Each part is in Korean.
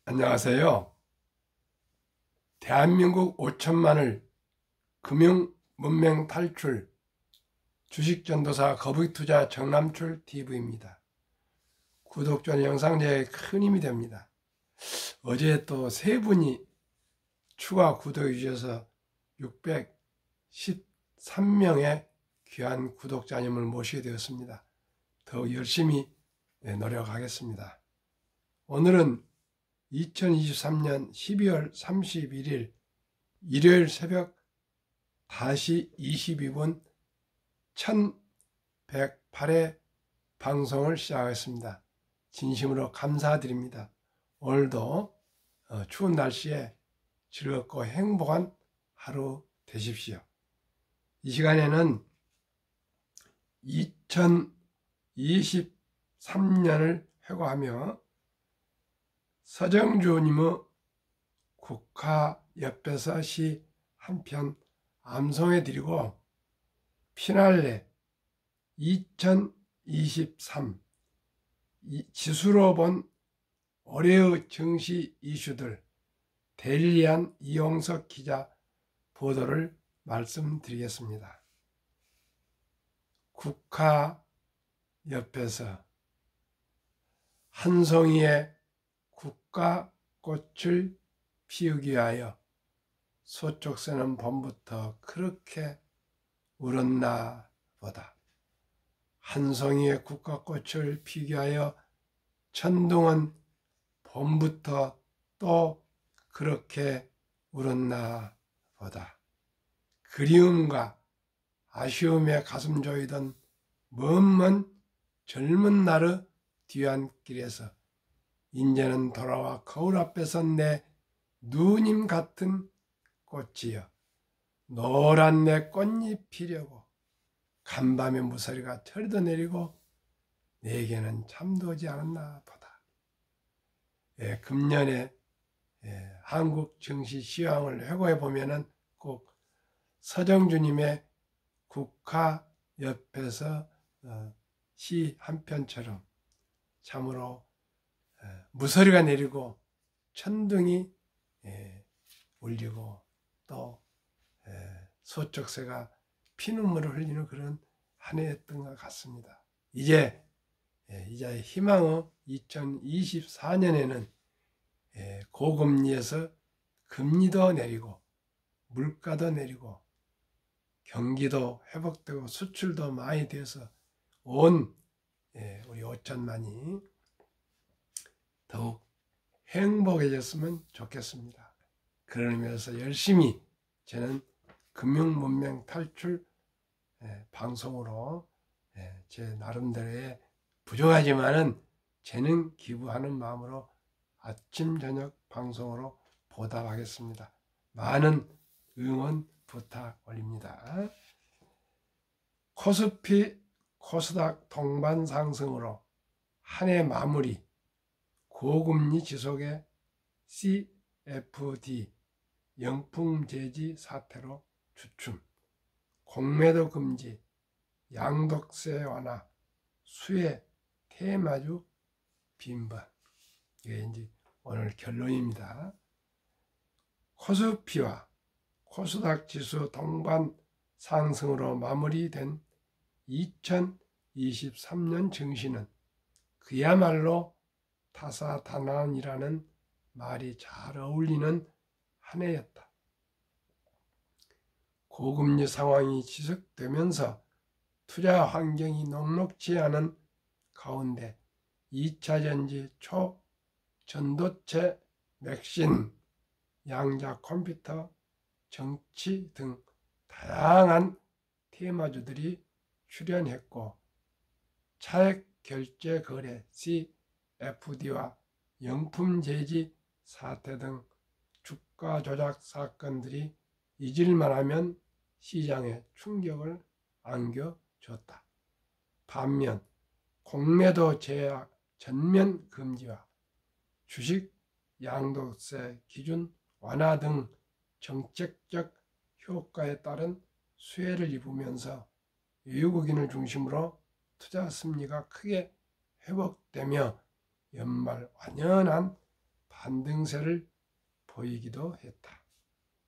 안녕하세요. 대한민국 5천만을 금융문맹 탈출 주식전도사 거북이투자 정남출 TV입니다. 구독, 좋아요 영상 제에 큰 힘이 됩니다. 어제 또 세 분이 추가 구독해 주셔서 613명의 귀한 구독자님을 모시게 되었습니다. 더욱 열심히 노력하겠습니다. 오늘은 2023년 12월 31일 일요일 새벽 5시 22분 1108회 방송을 시작하겠습니다. 진심으로 감사드립니다. 오늘도 추운 날씨에 즐겁고 행복한 하루 되십시오. 이 시간에는 2023년을 회고하며 서정주님의 국화 옆에서 시 한 편 암송해드리고 피날레 2023 지수로 본 올해의 증시 이슈들 데일리안 이용석 기자 보도를 말씀드리겠습니다. 국화 옆에서 한 송이의 국화꽃을 피우기 위하여 소쪽새는 봄부터 그렇게 울었나 보다. 한 송이의 국화꽃을 피우기 위하여 천둥은 봄부터 또 그렇게 울었나 보다. 그리움과 아쉬움에 가슴 조이던 먼 젊은 날의 뒤안길에서 인제는 돌아와 거울 앞에 선 내 누님 같은 꽃이여 노란 내 꽃잎 피려고 간밤에 무서리가 철도 내리고 내게는 잠도 오지 않았나 보다. 금년에 한국 증시 시황을 회고해 보면은 꼭 서정주님의 국화 옆에서 시 한 편처럼 참으로 무서리가 내리고 천둥이 울리고 또 소쪽새가 피눈물을 흘리는 그런 한 해였던 것 같습니다. 이제 희망의 2024년에는 고금리에서 금리도 내리고 물가도 내리고 경기도 회복되고 수출도 많이 돼서 온 우리 5천만이 더욱 행복해졌으면 좋겠습니다. 그런 의미에서 열심히 저는 금융문맹 탈출 방송으로 제 나름대로의 부족하지만은 재능 기부하는 마음으로 아침 저녁 방송으로 보답하겠습니다. 많은 응원 부탁 올립니다. 코스피 코스닥 동반 상승으로 한 해 마무리, 고금리 지속의 CFD 영풍재지 사태로 주춤, 공매도 금지, 양도세 완화, 수혜 테마주 빈번. 이게 이제 오늘 결론입니다. 코스피와 코스닥 지수 동반 상승으로 마무리된 2023년 증시는 그야말로 다사다난이라는 말이 잘 어울리는 한 해였다. 고금리 상황이 지속되면서 투자 환경이 녹록지 않은 가운데 2차전지 초전도체 맥신, 양자 컴퓨터, 정치 등 다양한 테마주들이 출연했고 차액 결제 거래 CFD와 영품재지 사태 등 주가 조작 사건들이 잊을만하면 시장에 충격을 안겨줬다. 반면 공매도 제약 전면 금지와 주식 양도세 기준 완화 등 정책적 효과에 따른 수혜를 입으면서 외국인을 중심으로 투자 심리가 크게 회복되며 연말 완연한 반등세를 보이기도 했다.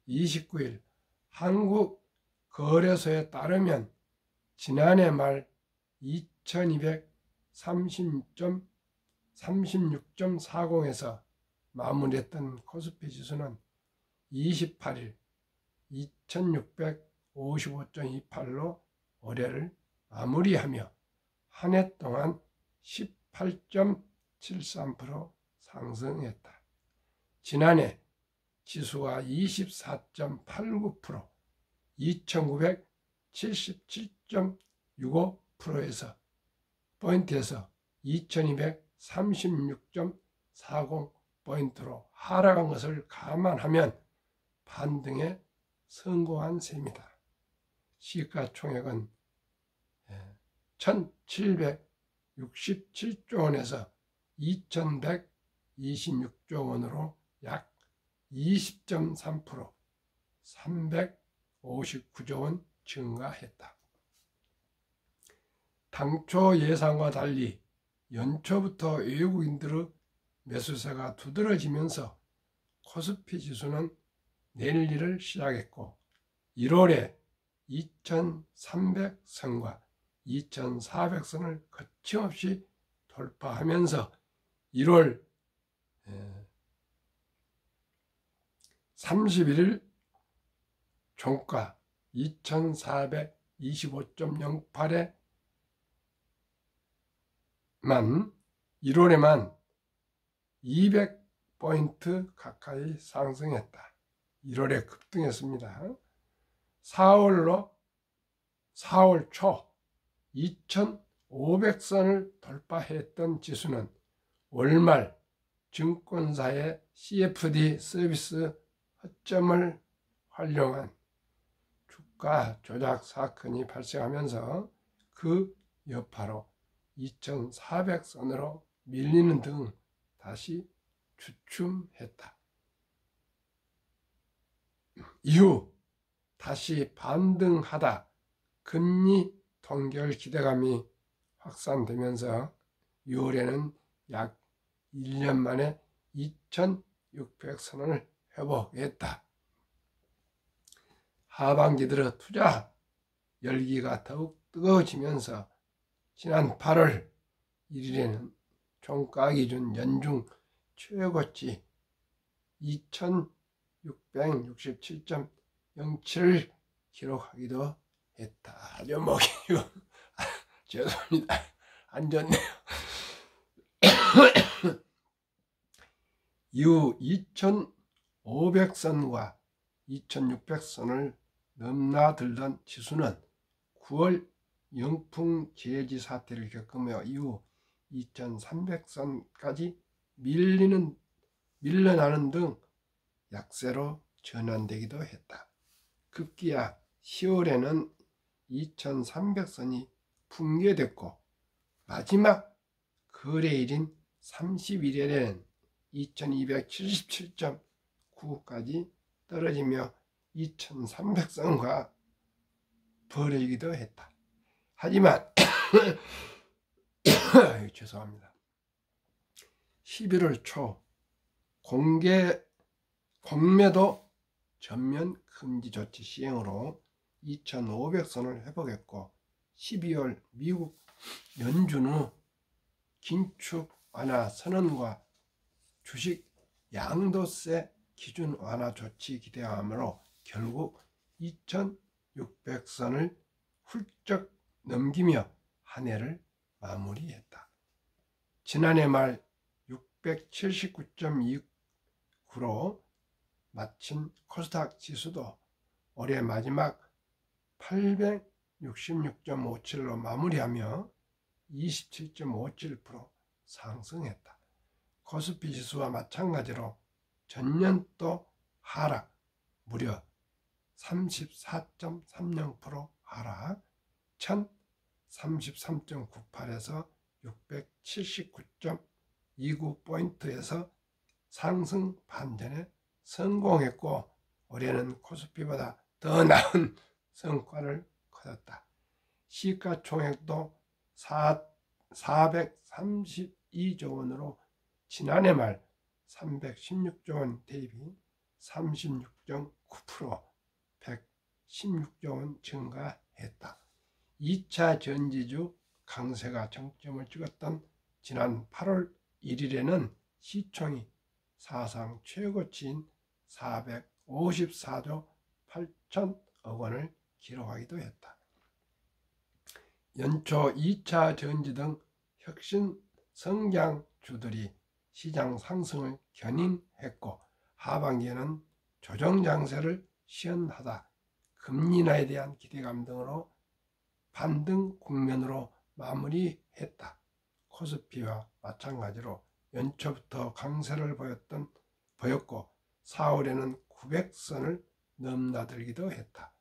29일 한국거래소에 따르면 지난해 말 2236.40에서 마무리했던 코스피 지수는 28일 2655.28로 올해를 마무리하며 한 해 동안 18.73% 상승했다. 지난해 지수가 24.89%, 2977.65%에서 포인트에서 2236.40포인트로 하락한 것을 감안하면 반등에 성공한 셈이다. 시가총액은 1767조 원에서 2126조 원으로 약 20.3% 359조 원 증가했다. 당초 예상과 달리 연초부터 외국인들의 매수세가 두드러지면서 코스피 지수는 내리기를 시작했고 1월에 2300선과 2400선을 거침없이 돌파하면서 1월 31일 종가 2425.08에 1월에만 200포인트 가까이 상승했다. 1월에 급등했습니다. 4월 초 2500선을 돌파했던 지수는 월말 증권사의 CFD 서비스 허점을 활용한 주가 조작 사건이 발생하면서 그 여파로 2400선으로 밀리는 등 다시 주춤했다. 이후 다시 반등하다 금리 동결 기대감이 확산되면서 6월에는 약 1년 만에 2600선을 회복했다. 하반기 들어 투자 열기가 더욱 뜨거워지면서 지난 8월 1일에는 종가 기준 연중 최고치 2667.07을 기록하기도 했다. 묘목이 죄송합니다. 안 좋네요. 이후 2500선과 2600선을 넘나들던 지수는 9월 영풍 제지 사태를 겪으며 이후 2300선까지 밀려나는 등 약세로 전환되기도 했다. 급기야 10월에는 2300선이 붕괴됐고 마지막 거래일인 31일에는 2277.9까지 떨어지며 2300선과 벌어지기도 했다. 하지만 죄송합니다. 11월 초 공매도 전면 금지 조치 시행으로 2500선을 회복했고 12월 미국 연준 후 긴축 완화 선언과 주식 양도세 기준 완화 조치 기대함으로 결국 2600선을 훌쩍 넘기며 한 해를 마무리했다. 지난해 말 679.29로 마친 코스닥 지수도 올해 마지막 866.57로 마무리하며 27.57% 상승했다. 코스피 지수와 마찬가지로 전년도 하락 무려 34.30% 하락 1033.98에서 679.29포인트에서 상승 반전에 성공했고 올해는 코스피보다 더 나은 성과를 거뒀다. 시가총액도 432조 원으로 지난해 말 316조 원 대비 36.9% 116조 원 증가했다. 2차 전지주 강세가 정점을 찍었던 지난 8월 1일에는 시총이 사상 최고치인 454조 8천억 원을 기록하기도 했다. 연초 2차 전지 등 혁신 성장주들이 시장 상승을 견인했고 하반기에는 조정 장세를 시현하다 금리 인하에 대한 기대감 등으로 반등 국면으로 마무리했다. 코스피와 마찬가지로 연초부터 강세를 보였고 4월에는 900선을 넘나들기도 했다.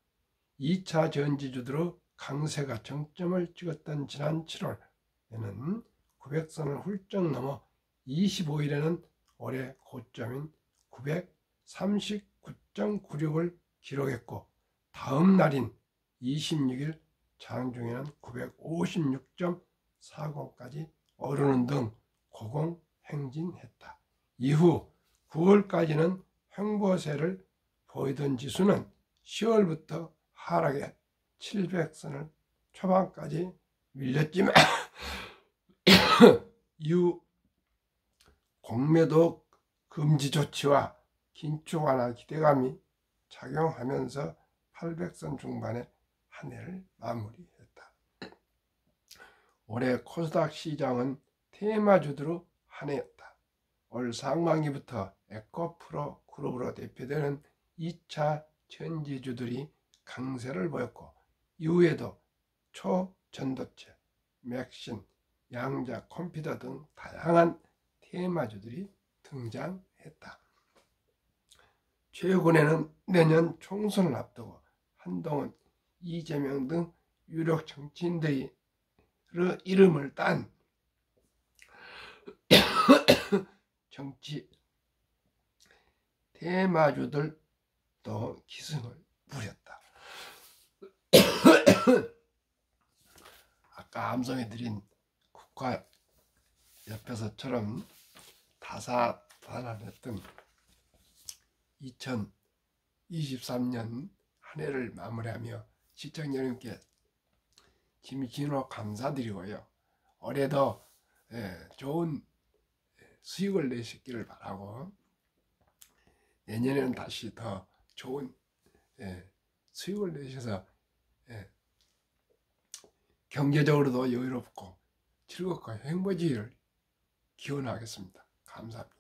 2차 전지주들의 강세가 정점을 찍었던 지난 7월에는 900선을 훌쩍 넘어 25일에는 올해 고점인 939.96을 기록했고 다음 날인 26일 장중에는 956.40까지 오르는 등 고공행진했다. 이후 9월까지는 횡보세를 보이던 지수는 10월부터 하락에 700선을 초반까지 밀렸지만 이후 공매도 금지 조치와 긴축 완화 기대감이 작용하면서 800선 중반에 한 해를 마무리했다. 올해 코스닥 시장은 테마주들로 한 해였다. 올 상반기부터 에코프로 그룹으로 대표되는 2차 전지주들이 강세를 보였고 이후에도 초전도체, 맥신, 양자, 컴퓨터 등 다양한 테마주들이 등장했다. 최근에는 내년 총선을 앞두고 한동훈, 이재명 등 유력 정치인들의 이름을 딴 정치 테마주들도 기승을 부렸다. 아까 암송해드린 국가협회서처럼 다사다난했던 2023년 한 해를 마무리하며 시청자 여러분께 진심으로 감사드리고요. 올해도 좋은 수익을 내시기를 바라고 내년에는 다시 더 좋은 수익을 내셔서 경제적으로도 여유롭고 즐겁고 행복해지기를 기원하겠습니다. 감사합니다.